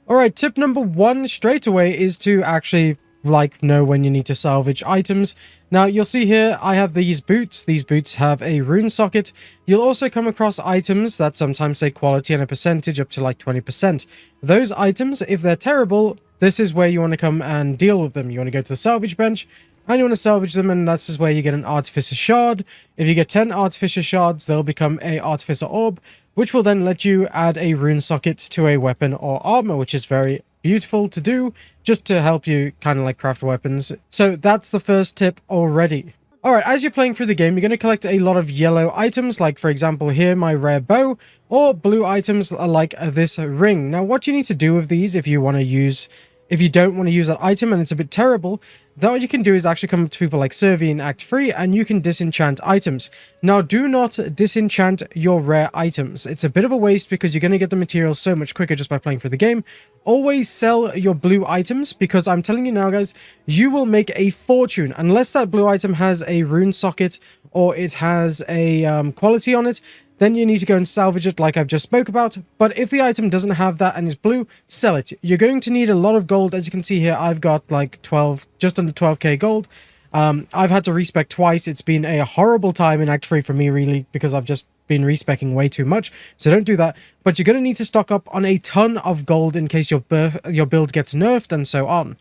All right, tip number one straight away is to actually know when you need to salvage items. Now you'll see here I have these boots. These boots have a rune socket. You'll also come across items that sometimes say quality and a percentage up to like 20%. Those items, if they're terrible, this is where you want to come and deal with them. You want to go to the salvage bench and you want to salvage them, and this is where you get an artificer shard. If you get 10 artificer shards, they'll become a artificer orb, which will then let you add a rune socket to a weapon or armor, which is very beautiful to do, just to help you kind of like craft weapons. So that's the first tip already. Alright, as you're playing through the game, you're going to collect a lot of yellow items, like for example here, my rare bow, or blue items like this ring. Now what you need to do with these, if you don't want to use that item and it's a bit terrible, then what you can do is actually come up to people like Servi in Act 3 and you can disenchant items. Now, do not disenchant your rare items. It's a bit of a waste because you're going to get the materials so much quicker just by playing through the game. Always sell your blue items because I'm telling you now, guys, you will make a fortune. Unless that blue item has a rune socket or it has a quality on it, then you need to go and salvage it like I've just spoke about. But if the item doesn't have that and is blue, sell it. You're going to need a lot of gold. As you can see here, I've got like just under 12k gold. I've had to respec twice. It's been a horrible time in Act 3 for me, really, because I've just been respecking way too much. So don't do that. But you're going to need to stock up on a ton of gold in case your build gets nerfed and so on.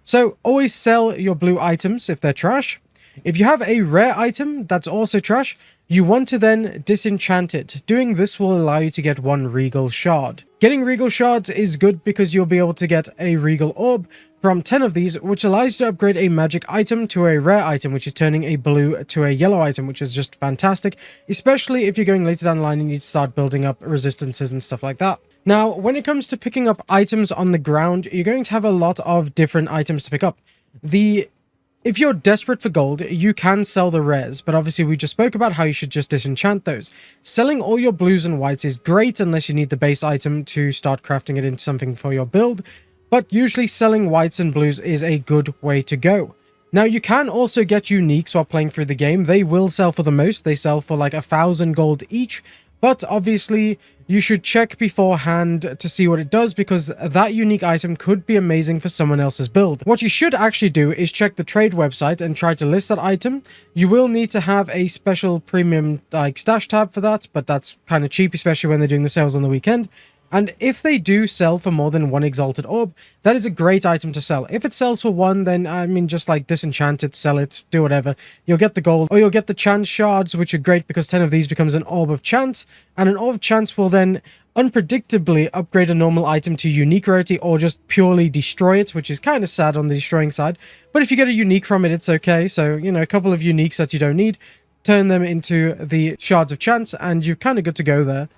So always sell your blue items if they're trash. If you have a rare item that's also trash, you want to then disenchant it. Doing this will allow you to get one Regal shard. Getting Regal shards is good because you'll be able to get a Regal orb from 10 of these, which allows you to upgrade a magic item to a rare item, which is turning a blue to a yellow item, which is just fantastic, especially if you're going later down the line and you need to start building up resistances and stuff like that. Now, when it comes to picking up items on the ground, you're going to have a lot of different items to pick up. If you're desperate for gold, you can sell the rares, but obviously we just spoke about how you should just disenchant those. Selling all your blues and whites is great unless you need the base item to start crafting it into something for your build, but usually selling whites and blues is a good way to go. Now, you can also get uniques while playing through the game. They will sell for the most. They sell for like 1,000 gold each. But obviously, you should check beforehand to see what it does because that unique item could be amazing for someone else's build. What you should actually do is check the trade website and try to list that item. You will need to have a special premium like stash tab for that, but that's kind of cheap, especially when they're doing the sales on the weekend. And if they do sell for more than one Exalted Orb, that is a great item to sell. If it sells for one, then, I mean, just like disenchant it, sell it, do whatever. You'll get the gold, or you'll get the chance shards, which are great because 10 of these becomes an Orb of Chance, and an Orb of Chance will then unpredictably upgrade a normal item to unique rarity or just purely destroy it, which is kind of sad on the destroying side. But if you get a unique from it, it's okay. So, you know, a couple of uniques that you don't need, turn them into the Shards of Chance, and you're kind of good to go there.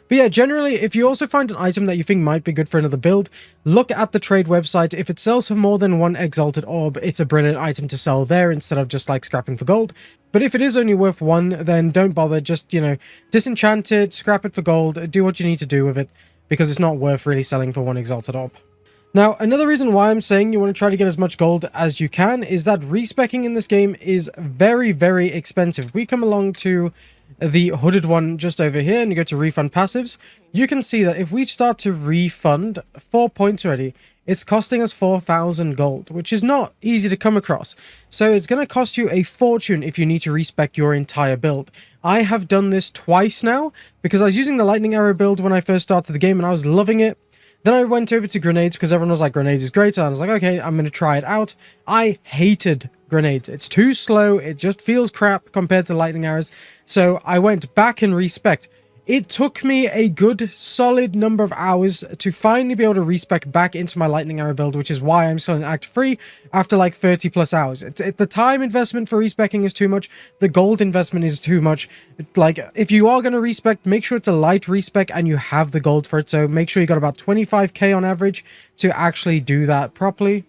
But yeah, generally, if you also find an item that you think might be good for another build, look at the trade website. If it sells for more than one Exalted Orb, it's a brilliant item to sell there instead of just like scrapping for gold. But if it is only worth one, then don't bother. Just, you know, disenchant it, scrap it for gold, do what you need to do with it, because it's not worth really selling for one Exalted Orb. Now, another reason why I'm saying you want to try to get as much gold as you can is that respecking in this game is very, very expensive. We come along to the hooded one just over here and you go to refund passives. You can see that if we start to refund 4 points already, it's costing us 4,000 gold, which is not easy to come across. So it's going to cost you a fortune if you need to respec your entire build. I have done this twice now because I was using the lightning arrow build when I first started the game and I was loving it. Then I went over to grenades because everyone was like, grenades is great. So I was like, okay, I'm going to try it out. I hated grenades. It's too slow. It just feels crap compared to lightning arrows. So I went back and respec. It took me a good solid number of hours to finally be able to respec back into my lightning arrow build, which is why I'm still in Act 3 after like 30 plus hours. The time investment for respecking is too much. The gold investment is too much. Like, if you are going to respec, make sure it's a light respec and you have the gold for it. So make sure you got about 25k on average to actually do that properly.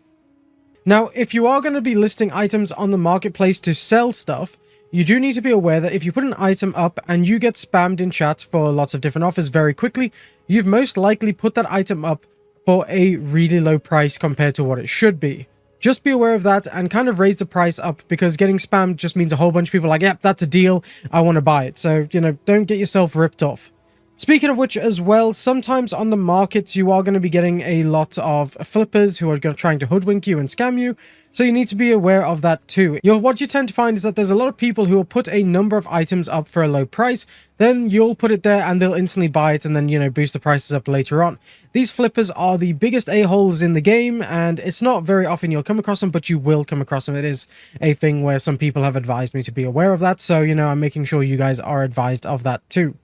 Now, if you are going to be listing items on the marketplace to sell stuff, you do need to be aware that if you put an item up and you get spammed in chat for lots of different offers very quickly, you've most likely put that item up for a really low price compared to what it should be. Just be aware of that and kind of raise the price up because getting spammed just means a whole bunch of people are like, yep, that's a deal, I want to buy it. So, you know, don't get yourself ripped off. Speaking of which as well, sometimes on the markets you are going to be getting a lot of flippers who are trying to hoodwink you and scam you, so you need to be aware of that too. What you tend to find is that there's a lot of people who will put a number of items up for a low price, then you'll put it there and they'll instantly buy it and then, you know, boost the prices up later on. These flippers are the biggest a-holes in the game, and it's not very often you'll come across them, but you will come across them. It is a thing where some people have advised me to be aware of that, so, you know, I'm making sure you guys are advised of that too.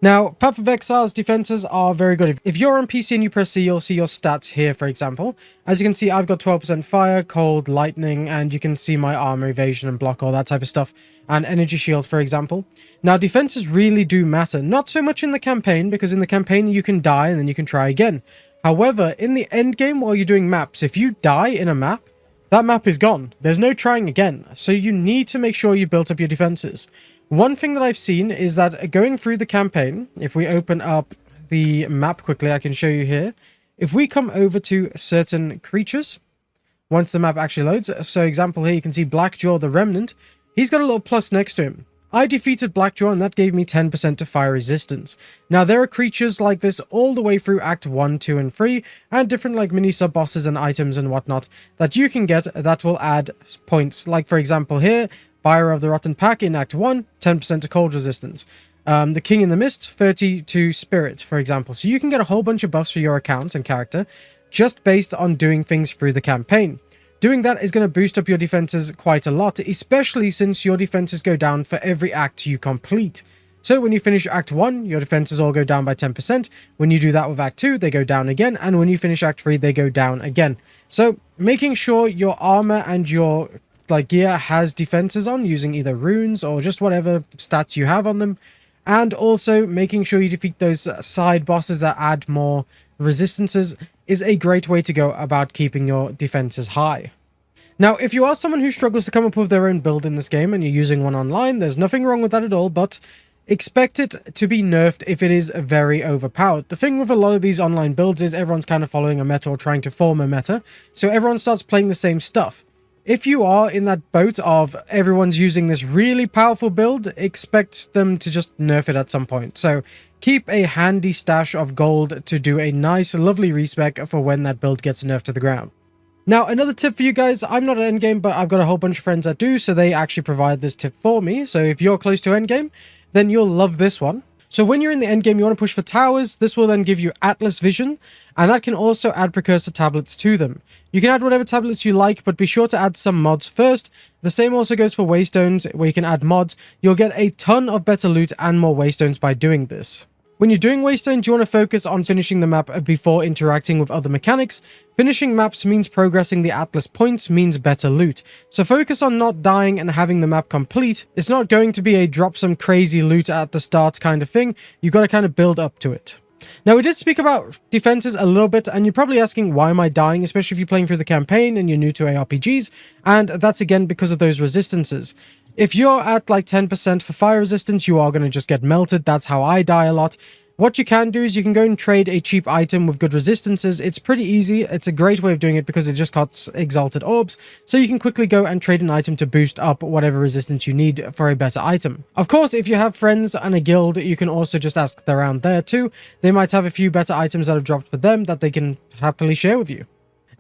Now, Path of Exile's defenses are very good. If you're on PC and you press C, you'll see your stats here, for example. As you can see, I've got 12% fire, cold, lightning, and you can see my armor, evasion, and block, all that type of stuff, and energy shield, for example. Now, defenses really do matter. Not so much in the campaign, because in the campaign you can die and then you can try again. However, in the end game, while you're doing maps, if you die in a map, that map is gone. There's no trying again. So you need to make sure you built up your defenses. One thing that I've seen is that going through the campaign, if we open up the map quickly, I can show you here. If we come over to certain creatures, once the map actually loads, so example here, you can see Blackjaw the Remnant. He's got a little plus next to him. I defeated Blackjaw and that gave me 10% to fire resistance. Now there are creatures like this all the way through Act 1, 2, and 3, and different like mini sub-bosses and items and whatnot that you can get that will add points. Like for example here, Buyer of the Rotten Pack in Act 1, 10% to cold resistance. The King in the Mist, 30 to Spirit, for example. So you can get a whole bunch of buffs for your account and character just based on doing things through the campaign. Doing that is going to boost up your defenses quite a lot, especially since your defenses go down for every act you complete. So when you finish Act 1, your defenses all go down by 10%. When you do that with Act 2, they go down again. And when you finish Act 3, they go down again. So making sure your armor and your gear has defenses on using either runes or just whatever stats you have on them, and also making sure you defeat those side bosses that add more resistances is a great way to go about keeping your defenses high. Now, if you are someone who struggles to come up with their own build in this game and you're using one online, there's nothing wrong with that at all, but expect it to be nerfed if it is very overpowered. The thing with a lot of these online builds is everyone's kind of following a meta or trying to form a meta, so everyone starts playing the same stuff. If you are in that boat of everyone's using this really powerful build, expect them to just nerf it at some point. So keep a handy stash of gold to do a nice, lovely respec for when that build gets nerfed to the ground. Now, another tip for you guys, I'm not at endgame, but I've got a whole bunch of friends that do, so they actually provide this tip for me. So if you're close to endgame, then you'll love this one. So when you're in the endgame, you want to push for towers. This will then give you Atlas Vision, and that can also add precursor tablets to them. You can add whatever tablets you like, but be sure to add some mods first. The same also goes for waystones, where you can add mods. You'll get a ton of better loot and more waystones by doing this. When you're doing waystones, you want to focus on finishing the map before interacting with other mechanics. Finishing maps means progressing the Atlas points, means better loot. So focus on not dying and having the map complete. It's not going to be a drop some crazy loot at the start kind of thing. You've got to kind of build up to it. Now, we did speak about defenses a little bit, and you're probably asking, why am I dying? Especially if you're playing through the campaign and you're new to ARPGs, and that's again because of those resistances. If you're at like 10% for fire resistance, you are going to just get melted. That's how I die a lot. What you can do is you can go and trade a cheap item with good resistances. It's pretty easy. It's a great way of doing it because it just costs exalted orbs. So you can quickly go and trade an item to boost up whatever resistance you need for a better item. Of course, if you have friends and a guild, you can also just ask around there too. They might have a few better items that have dropped for them that they can happily share with you.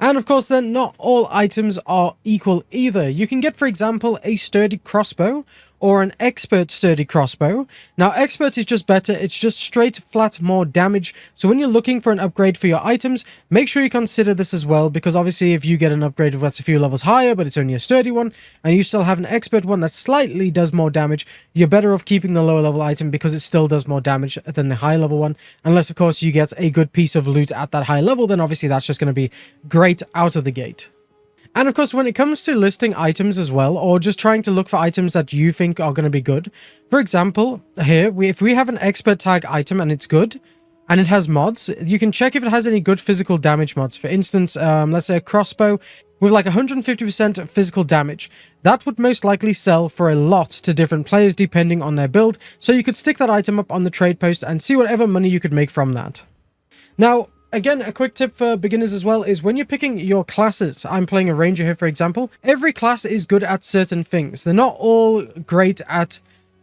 And of course then, not all items are equal either. You can get, for example, a sturdy crossbow or an expert sturdy crossbow. Now, expert is just better. It's just straight, flat, more damage. So when you're looking for an upgrade for your items, make sure you consider this as well, because obviously if you get an upgrade that's a few levels higher, but it's only a sturdy one, and you still have an expert one that slightly does more damage, you're better off keeping the lower level item because it still does more damage than the high level one. Unless, of course, you get a good piece of loot at that high level, then obviously that's just going to be great out of the gate. And of course, when it comes to listing items as well, or just trying to look for items that you think are going to be good, for example, here, if we have an expert tag item and it's good, and it has mods, you can check if it has any good physical damage mods. For instance, let's say a crossbow with like 150% physical damage. That would most likely sell for a lot to different players depending on their build, so you could stick that item up on the trade post and see whatever money you could make from that. Now, again, a quick tip for beginners as well is when you're picking your classes, I'm playing a ranger here, for example, every class is good at certain things. They're not all great at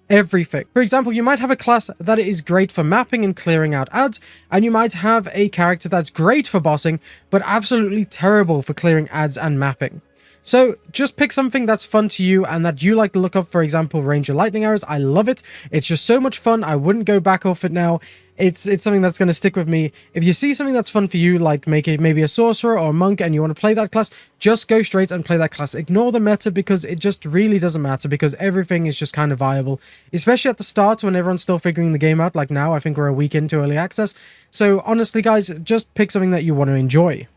everything. For example, you might have a class that is great for mapping and clearing out ads, and you might have a character that's great for bossing, but absolutely terrible for clearing ads and mapping. So just pick something that's fun to you and that you like to look up. For example, Ranger Lightning Arrows. I love it. It's just so much fun. I wouldn't go back off it now. It's something that's going to stick with me. If you see something that's fun for you, like maybe a sorcerer or a monk, and you want to play that class, just go straight and play that class. Ignore the meta, because it just really doesn't matter, because everything is just kind of viable, especially at the start when everyone's still figuring the game out. Like now, I think we're a week into early access. So honestly, guys, just pick something that you want to enjoy.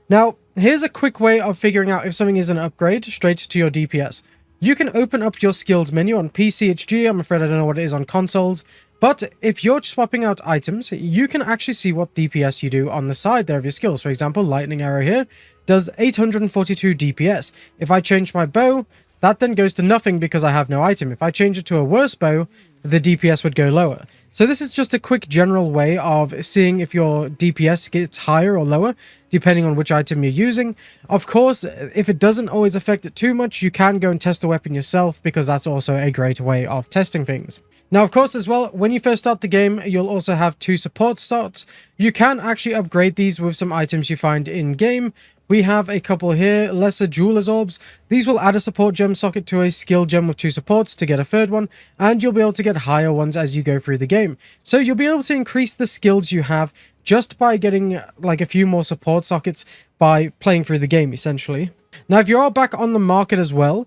Now, here's a quick way of figuring out if something is an upgrade straight to your DPS. You can open up your skills menu on PCHG. I'm afraid I don't know what it is on consoles. But if you're swapping out items, you can actually see what DPS you do on the side there of your skills. For example, Lightning Arrow here does 842 DPS. If I change my bow, that then goes to nothing because I have no item. If I change it to a worse bow, the DPS would go lower. So this is just a quick general way of seeing if your DPS gets higher or lower, depending on which item you're using. Of course, if it doesn't always affect it too much, you can go and test the weapon yourself, because that's also a great way of testing things. Now, of course, as well, when you first start the game, you'll also have 2 support slots. You can actually upgrade these with some items you find in-game. We have a couple here, Lesser Jeweler's Orbs. These will add a support gem socket to a skill gem with 2 supports to get a 3rd one, and you'll be able to get higher ones as you go through the game. So you'll be able to increase the skills you have just by getting like a few more support sockets by playing through the game, essentially. Now, if you are back on the market as well,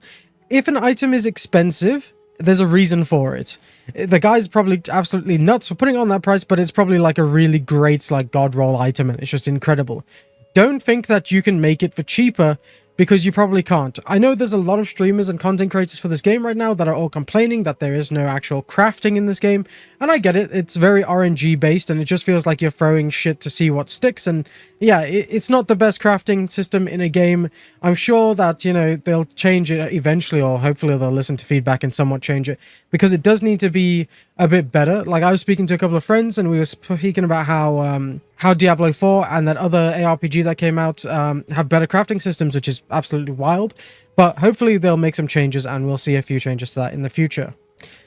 if an item is expensive, there's a reason for it. The guy's probably absolutely nuts for putting on that price, but it's probably like a really great like god roll item, and it's just incredible. Don't think that you can make it for cheaper, because you probably can't. I know there's a lot of streamers and content creators for this game right now that are all complaining that there is no actual crafting in this game, and I get it. It's very RNG based, and it just feels like you're throwing shit to see what sticks, and yeah, it's not the best crafting system in a game. I'm sure that, you know, they'll change it eventually, or hopefully they'll listen to feedback and somewhat change it, because it does need to be a bit better. Like, I was speaking to a couple of friends, and we were speaking about how Diablo 4 and that other ARPG that came out have better crafting systems, which is absolutely wild. But hopefully they'll make some changes, and we'll see a few changes to that in the future.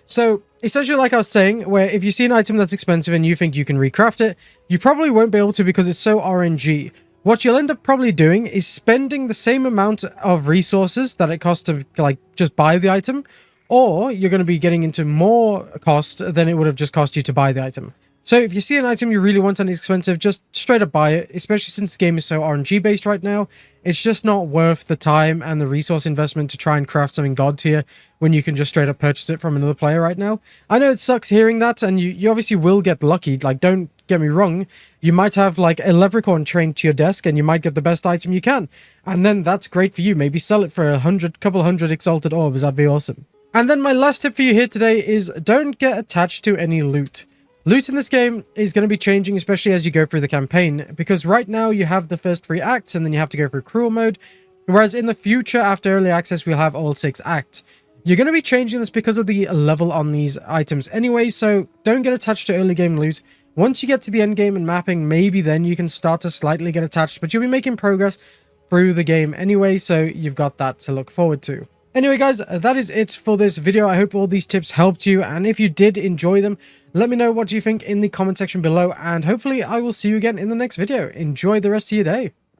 So essentially, like I was saying, where if you see an item that's expensive and you think you can recraft it, you probably won't be able to, because it's so RNG. What you'll end up probably doing is spending the same amount of resources that it costs to like just buy the item, or you're going to be getting into more cost than it would have just cost you to buy the item. So if you see an item you really want and it's expensive, just straight up buy it, especially since the game is so RNG based right now. It's just not worth the time and the resource investment to try and craft something god tier when you can just straight up purchase it from another player right now. I know it sucks hearing that, and you obviously will get lucky. Like, don't get me wrong, you might have like a leprechaun trained to your desk and you might get the best item you can. And then that's great for you. Maybe sell it for couple hundred exalted orbs. That'd be awesome. And then my last tip for you here today is don't get attached to any loot. Loot in this game is going to be changing, especially as you go through the campaign, because right now you have the first 3 acts and then you have to go through cruel mode, whereas in the future, after early access, we'll have all 6 acts. You're going to be changing this because of the level on these items anyway, so don't get attached to early game loot. Once you get to the end game and mapping, maybe then you can start to slightly get attached, but you'll be making progress through the game anyway, so you've got that to look forward to. Anyway, guys, that is it for this video. I hope all these tips helped you, and if you did enjoy them, let me know what you think in the comment section below, and hopefully I will see you again in the next video. Enjoy the rest of your day.